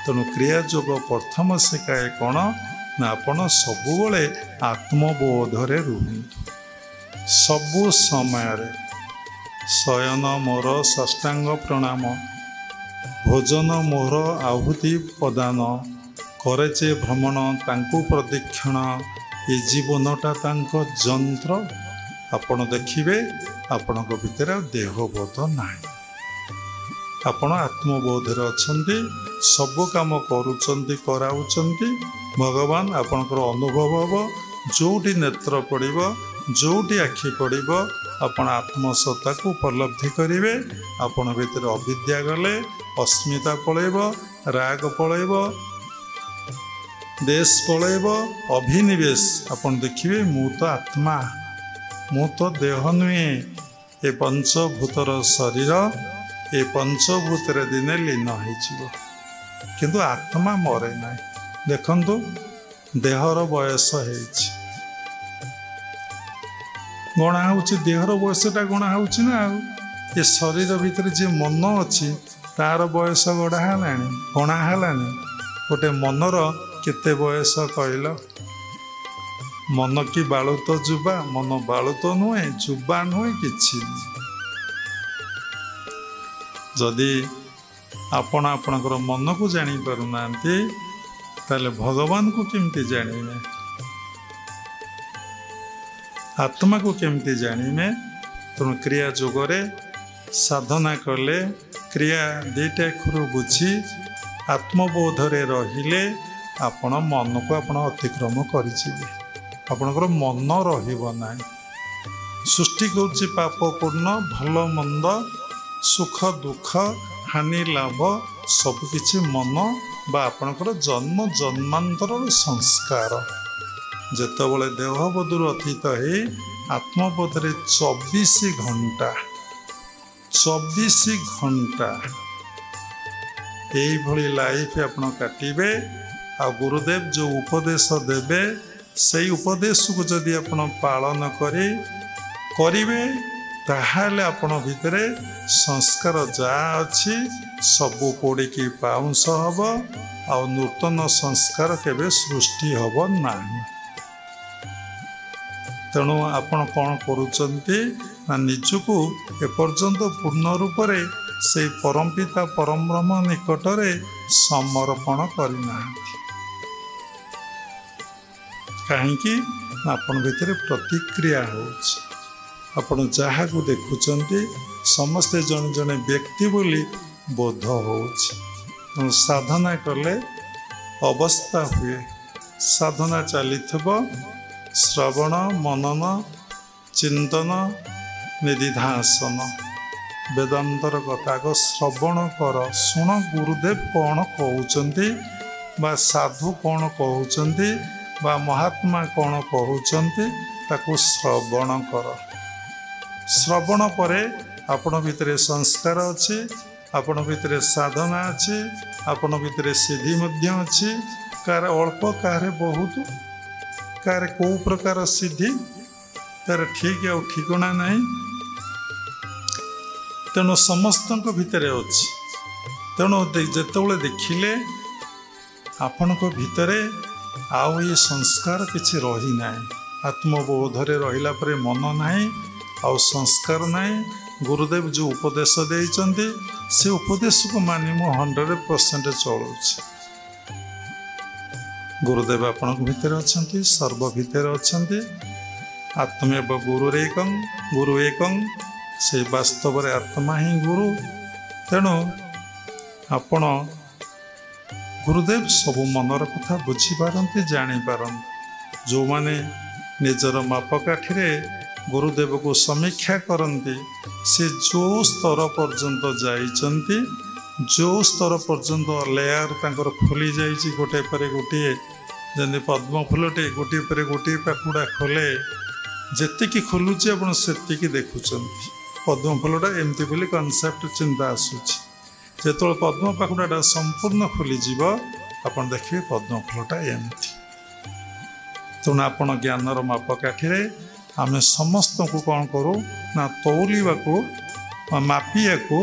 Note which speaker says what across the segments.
Speaker 1: तेणु क्रिया जोग प्रथम शिखाए कौन ना आपण सबुबले आत्मबोधरे रुहतु सबु समय शयन मोर साष्टांग प्रणाम भोजन मोर आहुति प्रदान करेचे भ्रमण तांकु प्रदक्षिण ये जीवनटा तांको जंत्र आपण देखिबे आपणको भितर देहबोध नाही आपण आत्मबोधरे अछंती सब काम करूचंती कराउचंती भगवान आपणकर अनुभव हब जोटी नेत्र पड़िबो जोटी आखि पड़िबो आपण आत्मसत्ता को उपलब्धि करेंगे आपण भीतर अविद्या गले अस्मिता पलैब राग पलैब देश पलैब अभिनिवेश आपण देखिए मु तो आत्मा मु तो देह नुहे ए पंचभूतर शरीर ए पंचभूतर दिने लीन हो किंतु आत्मा मरे ना देखंतु देहर बयस गणा हो देहर बयसटा गणा हो ये शरीर भितर जी मन अच्छी तार बयस गढ़ा है गणा है गोटे मनर केते बयस कहल मन की बालुत जुबा मन बालुत नुहे जुबा नुहे किछि जदि आपण आपणकर मन को जानी पारुना ताले भगवान को केमती जानिमे आत्मा को केमती जानिमे तेणु क्रिया जोगरे साधना कले क्रिया दुईटा खुरु बुझी आत्मबोधरे रहिले आपण मन को आपण अतिक्रम करिजिबे आपणकर मन रहिबो नाही सृष्टि करुछि पाप पूर्ण भल मंद सुख दुख हानि लाभ सबकिछि मन बा आपणकर जन्म जन्मांतर संस्कार जेतबले देहबोधर अतीत है आत्मबोधरे 24 घंटा यही भली लाइफ आपण काटिबे आ गुरुदेव जो उपदेश देबे से उपदेश को जदि आपण पालन करिवे ताहाले आपण भितरे संस्कार जा अच्छी सबू पोड़िकी पाउंस हब आ नूतन संस्कार केबे सृष्टि हब नाही तेणु आपण कौन करुचंती ना निजको एपर्यंत पूर्ण रूप से परमपिता परम ब्रह्म निकटरे समर्पण करना कहीं आपण भितर प्रतिक्रिया होउछि आपण जहाँ को देखुचंती समस्ते जन जने व्यक्ति बोली बोध होउछि साधना कले अवस्था हुए साधना चलिथबो श्रवण मनन चिंतन निधिध्यासन वेदांतर कथा को श्रवण कर शुण गुरुदेव कौन कहउचंती बा साधु कौन कहउचंती बा महात्मा कौन कहउचंती ताको श्रवण कर श्रवण परे आपण भितरे संस्कार अच्छी आपण भितरे साधना अच्छी आपण भितरे सिद्धि मध्य अच्छी कार अल्प कार बहुत कार को प्रकार सिद्धि तार ठीक आ ठिकना नहीं तेणु समस्त भितर अच्छी तेणु जितेबाला देखिले आपण भितर आउ ये संस्कार किसी रही ना आत्मबोधरे रहिला परे मन नहीं आउ संस्कार नहीं गुरुदेव जो उपदेश देइचंती से उपदेश को मानि मु 100% चलुछि गुरुदेव आपण भितर अछंती सर्व भितर अछंती आत्मेव गुरुरेकं गुरु एकं से वास्तव रे आत्मा ही गुरु तेणु आपण गुरुदेव सब मनर कथा बुझी पारंती जानी पारंती जो माने निजर मापकाठी गुरुदेव को समीक्षा करती से जो स्तर पर्यंत जाइचंती जो स्तर पर्यंत लेयर तांकर खोली जाइछि गोटे पर गोटे जमी पद्म फूलटे गोटे पर गोटे पाखुड़ा खोले जेतिकी खोलुची आपण सेतिकी देखुचंती पद्म फूलटा एमती बोली कनसेप्ट चिंता आसूची जो पद्म पाखुड़ा संपूर्ण खोलीजिब आपन देखिए पद्म फूलटा एमती तेणु आपण ज्ञानर मापकाठी आम समस्त को कौन करूँ ना तौलिया को मापिया को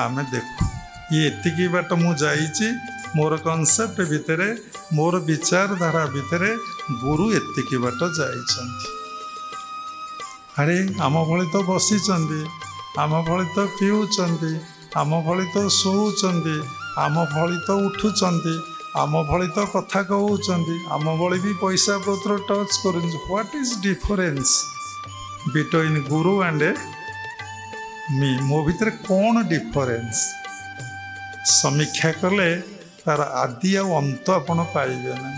Speaker 1: आम देखु ये एतिकी बाट मु जाइछि मोर कॉन्सेप्ट भितर मोर विचारधारा भितर गुरु एतिकी बाट जाइछन्ति। अरे आम भली तो बसिचन्ति, आम भली तो पिउचन्ति, आम भली तो शोउचन्ति, आम भली तो उठुचन्ति, आम भली तो कथा कहउचन्ति, आम भली भी पैसा पत्र टच करूँ। What is difference between Guru and me? मो भितर कौन डिफरेंस? समीक्षा कले तार आदि आ अंत आपण पाइबे ना।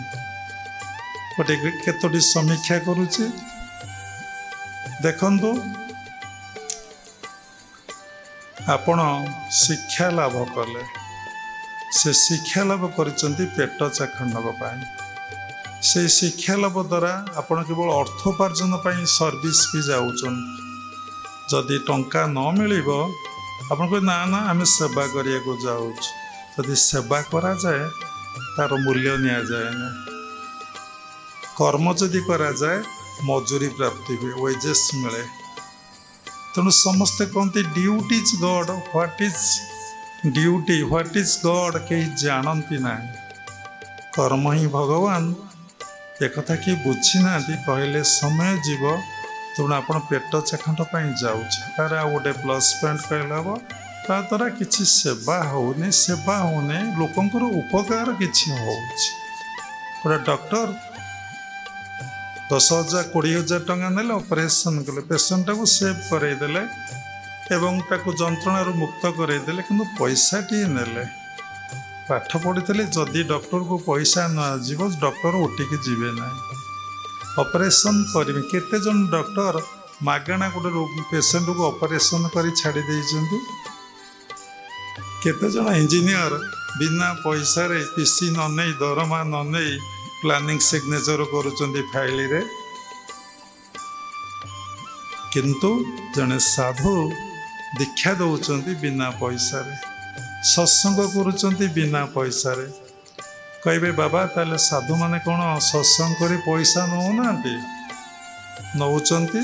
Speaker 1: गोटे केतोटी समीक्षा करूची देखंतु। आपण शिक्षा लाभ कले, से शिक्षा लाभ करिसंती पेट चाखंडक पाई। से शिक्षा लाभ द्वारा आपण केवल अर्थोपार्जन पाई सर्विस की जाउछन। जदि टंका न मिलिबो आपण को ना ना आमे सेवा करिया को जाउछ। यदि सेवा करा जाए तार मूल्य निया जाए ना। कर्म जदि करा जाए मजूरी प्राप्ति हुए, वेजेस मिले। तेणु समस्ते कहते duty is God. What is duty, what is God कहीं जानती ना। कर्म ही भगवान एक कथा कि बुझी ना कहले समय जीव। तेणु आप पेट चाखंड जाऊँ तार आ गोटे प्लस पॉइंट कहले हम ता द्वारा किसी सेवा होने, सेवा होने लोकंकर उपकार किसी हो। गोटे डॉक्टर 10,000 20,000 टंका नेले ऑपरेशन कले, पेशेंट को सेव करदेले एवं ताको जंत्रणा मुक्त करदेले, किंतु पैसा टी नेले। पाठ पढ़ी जदि डॉक्टर को पैसा न जीव डॉक्टर उठिकी जीवे ना। ऑपरेशन करें केते जन डॉक्टर मागणा गोटे पेशेंट को ऑपरेशन कर छाड़ी देइछन्ति। केते जन इंजीनियर बिना पैसा रे पीसी न नहीं दरमा न नहीं प्लानिंग सिग्नेचर करुचंदी फाइल रे। किंतु जने साधु दीक्षा दौचंती बिना पैसा रे, सत्संग करुचंती बिना पैसा रे। कहबे बाबा ताले साधु माने कौन सत्संग करे पैसा नौनांती? नौचंती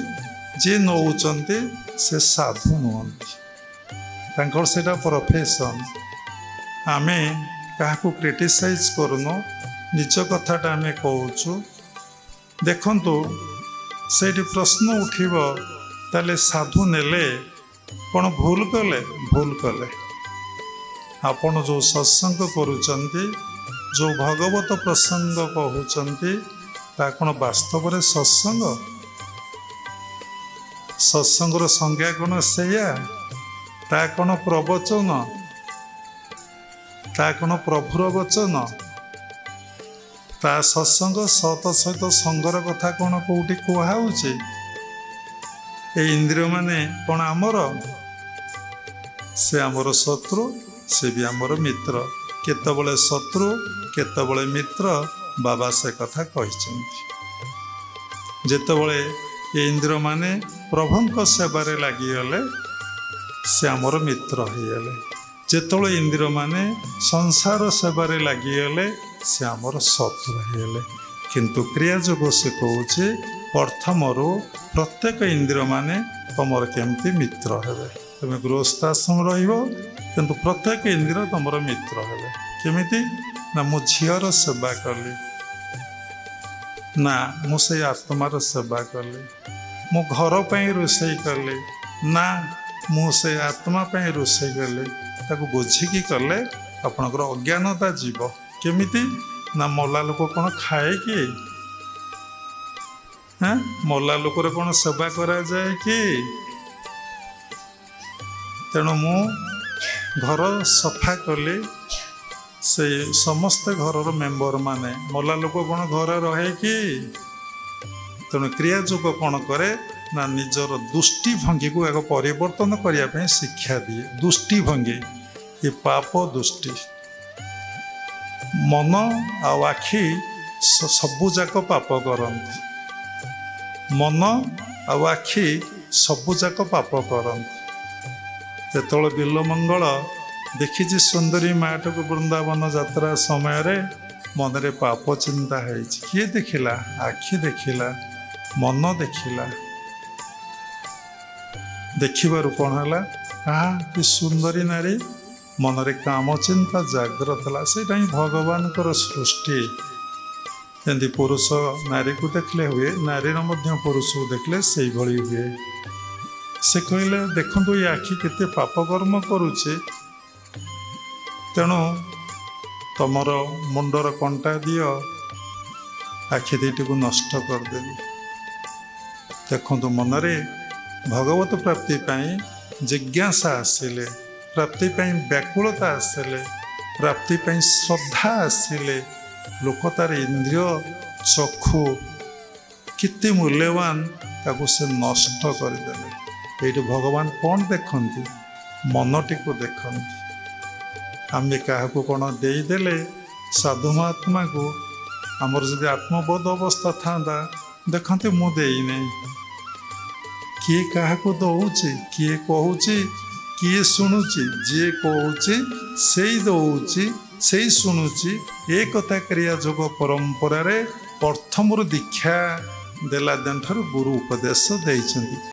Speaker 1: जे नौचंती से साधु नुहंती, तांकर सेटा प्रोफेशन। आमे काहाकू क्रिटिसाइज करूनो, निज कथाटा आमे कहूचु। देखंतु सेठी प्रश्न उठिब ताले साधु नेले कौन भूल कले? भूल कले। आपण जो सत्संग करुचंती, जो भगवत प्रसंग कहउचंती, ता कौन वास्तव रे सत्संग? सत्संगर संज्ञा कौन सेया? ता कौन प्रवचन? ता कौन प्रभुर वचन? ता सत्संग सत सहित संगर कथा कौन कौटी कहुचे? ए इंद्रिय माने कौन आमर? से आमर शत्रु, से भी आमर मित्र। केतबले शत्रु केतबले मित्र बाबा से कथा कहिसंती। जेतबले ए इंद्रिय माने प्रभुंक सेवारे लागिगले से आमर मित्र होइगले। जेतबले इंद्रिय माने संसार सेवारे लागिगले से आमर शत्रु होइगले। किंतु क्रिया जोग से कहूचे प्रथमरु प्रत्येक इंद्रिय माने तमर केमती मित्र हेबे। तुम गृहस्थाश्रम रहिबो किंतु प्रत्येक इंद्रिय तमर मित्र हेबे। केमिति ना मो झीर सेवा कली, ना मुझे आत्मार सेवा कली, मो घर पर रोषे कली, ना मुझे आत्मा पर रोषे कली। ताको बुझिकी कले आपणकर अज्ञानता जीव। केमिति ना मला लोक कौन खाए कि? हाँ मला लोक कौन सेवा करा जाए कि? तेणु मु घर सफा कली, से समस्त घर मेंबर माने मला लोक कौन घर रहे कि? तेणु क्रिया जोग कौन करे ना निजर दृष्टि भंगी को आगे परिवर्तन करने शिक्षा दिए। दृष्टि भंगी ये पाप दृष्टि। मन आखि सबुजाक पाप करती, मन आखि सबुजाक पाप करती। जो बिल मंगल देखी सुंदरी माट को वृंदावन यात्रा समय रे मन रे पाप चिंता है। किए देखिला? आखि देखिला, मन देखिला। देखिबारु कौन है? हाँ कि सुंदरी नारी मनरे काम चिंता जाग्रत है से भगवान सृष्टि जमी पुरुष नारी को देखले हुए नारी पुरुष को देखले से भली हुए से कहले देखु ये आखि केते पाप कर्म करुचे तेणु तमर मुंडर कंटा दियो आखि दीटी को नष्ट करदेवी देखु मनरे भगवत प्राप्ति पाई जिज्ञासा आसिले प्राप्ति पाई व्याकुलता आसिले प्राप्ति पाई श्रद्धा आसिले लोक तार इंद्रिय चक्षु कितने मूल्यवान ताको से नष्ट करदे ये भगवान कौन देखती मनटी को देखती आम क्या कौन देदेले साधु महात्मा को आमर जब आत्मबोध अवस्था था देखते मुझे किए क्या दौचे किए कहूँ किए शुणुची जी कहूँ से दौची से शुणुची एक कथा क्रिया जोग परंपरा प्रथम दीक्षा देला दिन ठार गुरु उपदेश देइछन्ति।